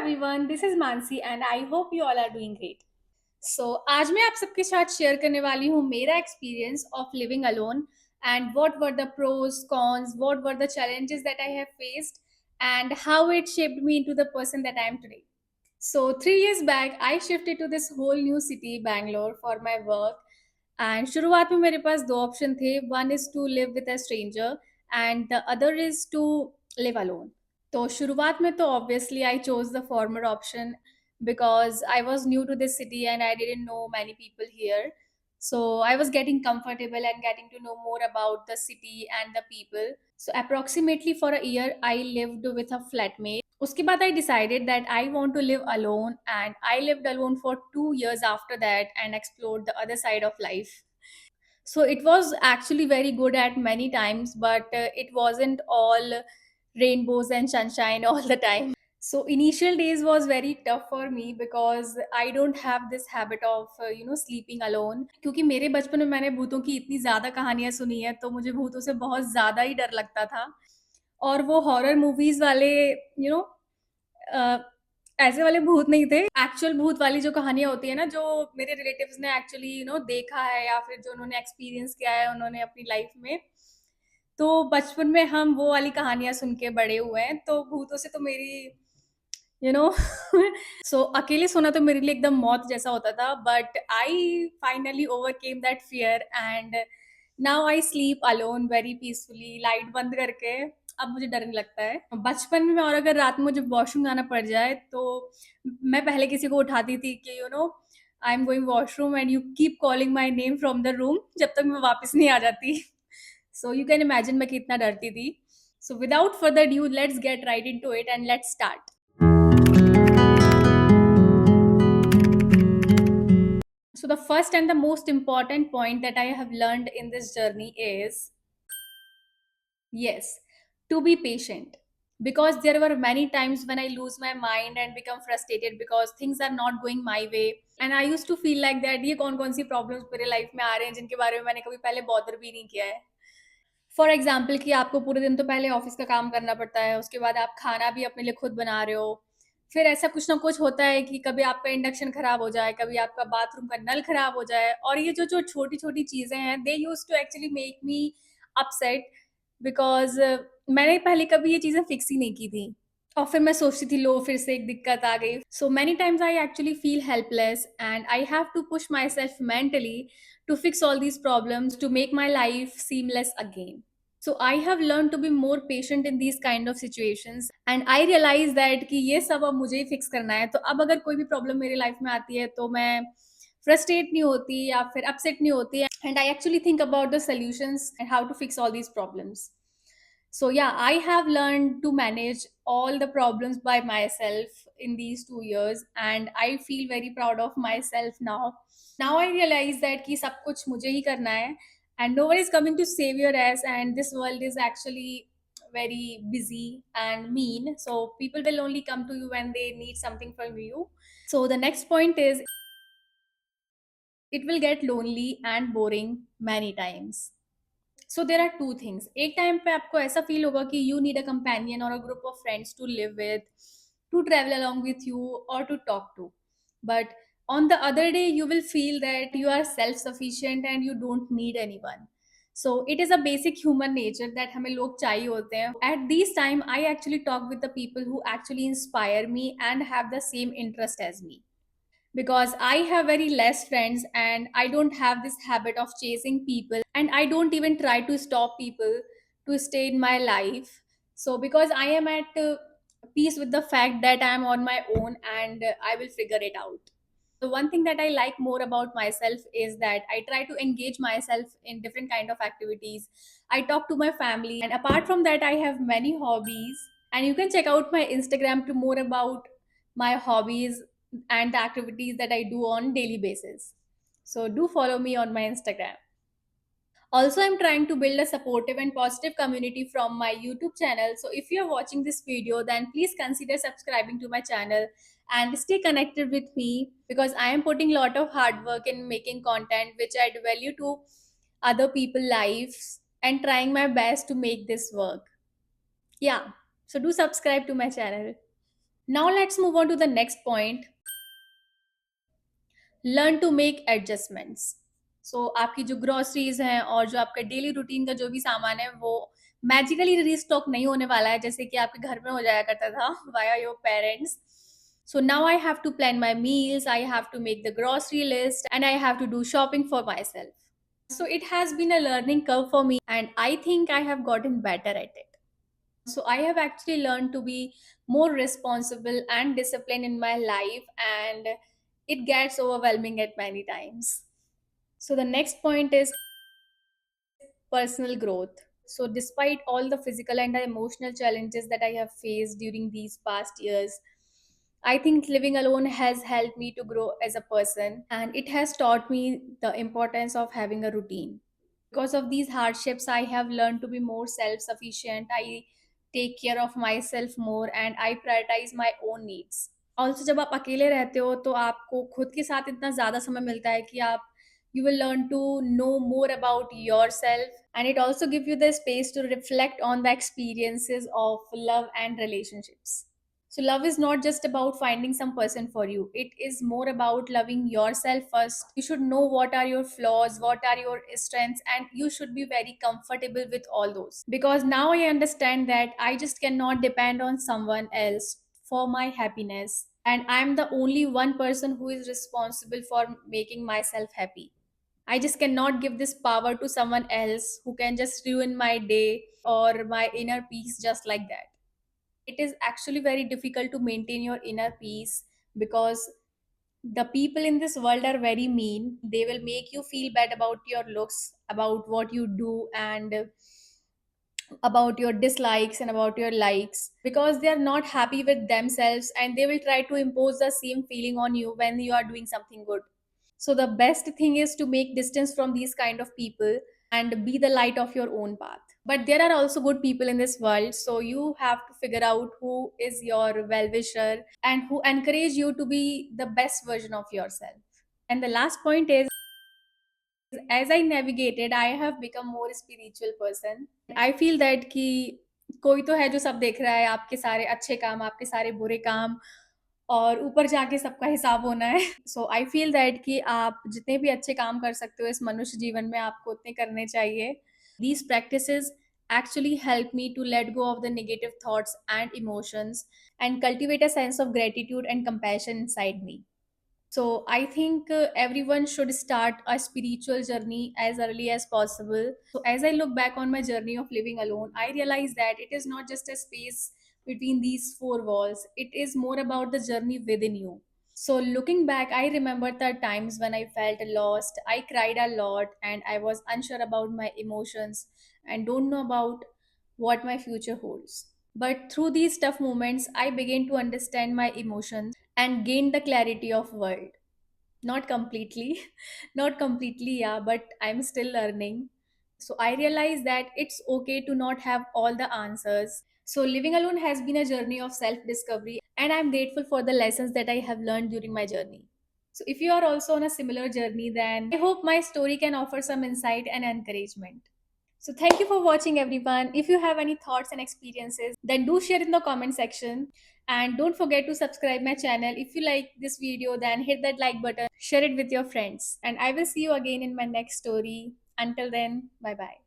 Everyone, this is Mansi and I hope you all are doing great. आज मैं आप सबके साथ शेयर करने वाली हूँ मेरा experience of living alone and what were the pros cons, what were the challenges that I have faced and how it shaped me into the person that I am today. So 3 years back, I shifted to this whole new city, Bangalore, for my work. And शुरुआत में मेरे पास दो option थे. One is to live with a stranger, and the other is to live alone. तो शुरुआत में तो obviously I chose the former option because I was new to this city and I didn't know many people here. So I was getting comfortable and getting to know more about the city and the people. So approximately for a year, I lived with a flatmate. उसके बाद I decided that I want to live alone, and I lived alone for 2 years after that and explored the other side of life. So it was actually very good at many times, but it wasn't all rainbows and sunshine all the time. So initial days was very tough for me because I don't have this habit of sleeping alone. क्योंकि मेरे बचपन में मैंने भूतों की इतनी ज़्यादा कहानियाँ सुनी है, तो मुझे भूतों से बहुत ज़्यादा ही डर लगता था। और वो हॉरर मूवीज़ वाले यू नो अ, ऐसे वाले भूत नहीं थे। एक्चुअल भूत वाली जो कहानियाँ होती है ना, जो मेरे रिलेटिव्स ने एक्चुअली देखा है या फिर जो उन्होंने एक्सपीरियंस किया है उन्होंने अपनी लाइफ में। तो बचपन में हम वो वाली कहानियाँ सुन के बड़े हुए हैं, तो भूतों से तो मेरी यू नो सो अकेले सोना तो मेरे लिए एकदम मौत जैसा होता था, but I finally overcame that fear and now I sleep alone very peacefully, light बंद करके। अब मुझे डर नहीं लगता है। बचपन में और अगर रात में मुझे वॉशरूम जाना पड़ जाए तो मैं पहले किसी को उठाती थी कि I am going washroom and you keep calling my name from the room जब तक मैं वापस नहीं आ जाती। सो यू कैन इमेजिन मैं कितना डरती थी। So without further due, let's get right in to it and let's start. So, the first and the most important point that I have learned in this journey is yes, to be patient. Because there were many times when I lose my mind and become frustrated because things are not going my way. And I used to feel like that ये कौन सी problems मेरे life में आ रहे हैं जिनके बारे में मैंने कभी पहले बॉदर भी नहीं किया है। फॉर एग्जाम्पल कि आपको पूरे दिन तो पहले ऑफिस का काम करना पड़ता है, उसके बाद आप खाना भी अपने लिए खुद बना रहे हो। फिर ऐसा कुछ ना कुछ होता है कि कभी आपका इंडक्शन खराब हो जाए, कभी आपका बाथरूम का नल खराब हो जाए, और ये जो जो छोटी छोटी चीज़ें हैं they use to actually make me upset because मैंने पहले कभी ये चीज़ें फिक्स ही नहीं की थी। और फिर मैं सोचती थी लो फिर से एक दिक्कत आ गई। So many times I actually feel helpless and I have to push myself mentally to fix all these problems to make my life seamless again. So I have learned to be more patient in these kind of situations and I realize that कि ये सब अब मुझे ही fix करना है। तो अब अगर कोई भी problem मेरी life में आती है तो मैं frustrate नहीं होती या फिर upset नहीं होती, and I actually think about the solutions and how to fix all these problems. So yeah, I have learned to manage all the problems by myself in these 2 years and I feel very proud of myself now. Now I realize that कि सब कुछ मुझे ही करना है and no one is coming to save your ass, and this world is actually very busy and mean, so people will only come to you when they need something from you. So the next point is it will get lonely and boring many times. So there are two things, एक time पे आपको ऐसा feel होगा कि you need a companion or a group of friends to live with, to travel along with you or to talk to, but on the other day you will feel that you are self sufficient and you don't need anyone. So it is a basic human nature that हमें लोग चाहिए होते हैं. At this time I actually talk with the people who actually inspire me and have the same interest as me, because I have very less friends and I don't have this habit of chasing people, and I don't even try to stop people to stay in my life. So because I am at peace with the fact that I am on my own and I will figure it out. The one thing that I like more about myself is that I try to engage myself in different kind of activities. I talk to my family, and apart from that I have many hobbies, and you can check out my Instagram to more about my hobbies and the activities that I do on daily basis. So do follow me on my Instagram. Also, I'm trying to build a supportive and positive community from my YouTube channel. So if you're watching this video, then please consider subscribing to my channel and stay connected with me, because I am putting a lot of hard work in making content which add value to other people's lives and trying my best to make this work. Yeah. So do subscribe to my channel. Now let's move on to the next point, learn to make adjustments. So आपकी जो groceries हैं और जो आपका daily routine का जो भी सामान है वो मैजिकली रीस्टॉक नहीं होने वाला है जैसे कि आपके घर में हो जाया करता था via your parents. So now I have to plan my meals, I have to make the grocery list, and I have to do shopping for myself. So it has been a learning curve for me, and I think I have gotten better at it. So I have actually learned to be more responsible and disciplined in my life, and it gets overwhelming at many times. So the next point is personal growth. So despite all the physical and the emotional challenges that I have faced during these past years, I think living alone has helped me to grow as a person, and it has taught me the importance of having a routine. Because of these hardships, I have learned to be more self sufficient. I take care of myself more and I prioritize my own needs. Also जब आप अकेले रहते हो तो आपको खुद के साथ इतना ज़्यादा समय मिलता है कि आप you will learn to know more about yourself, and it also gives you the space to reflect on the experiences of love and relationships. So love is not just about finding some person for you. It is more about loving yourself first. You should know what are your flaws, what are your strengths, and you should be very comfortable with all those. Because now I understand that I just cannot depend on someone else for my happiness. And I'm the only one person who is responsible for making myself happy. I just cannot give this power to someone else who can just ruin my day or my inner peace just like that. It is actually very difficult to maintain your inner peace because the people in this world are very mean. They will make you feel bad about your looks, about what you do, and about your dislikes and about your likes because they are not happy with themselves and they will try to impose the same feeling on you when you are doing something good. So the best thing is to make distance from these kind of people and be the light of your own path. But there are also good people in this world, so you have to figure out who is your well wisher and who encourage you to be the best version of yourself. And the last point is, as I navigated, I have become more spiritual person. I feel that कि कोई तो है जो सब देख रहा है, आपके सारे अच्छे काम, आपके सारे बुरे काम, और ऊपर जाके सबका हिसाब होना है. सो आई फील दैट कि आप जितने भी अच्छे काम कर सकते हो इस मनुष्य जीवन में आपको उतने करने चाहिए. These practices actually help me to let go of the negative thoughts and emotions and cultivate a sense of gratitude and compassion inside me. So I think everyone should start a spiritual journey as early as possible. So as I look back on my journey of living alone, I realize that it is not just a space between these four walls. It is more about the journey within you. So looking back, I remember the times when I felt lost, I cried a lot, and I was unsure about my emotions and don't know about what my future holds. But through these tough moments, I began to understand my emotions and gain the clarity of world. Not completely, not completely, yeah, but I'm still learning. So I realize that it's okay to not have all the answers. So living alone has been a journey of self discovery, and I'm grateful for the lessons that I have learned during my journey. So if you are also on a similar journey, then I hope my story can offer some insight and encouragement. So thank you for watching, everyone. If you have any thoughts and experiences, then do share in the comment section. And don't forget to subscribe my channel. If you like this video, then hit that like button, share it with your friends. And I will see you again in my next story. Until then, bye bye.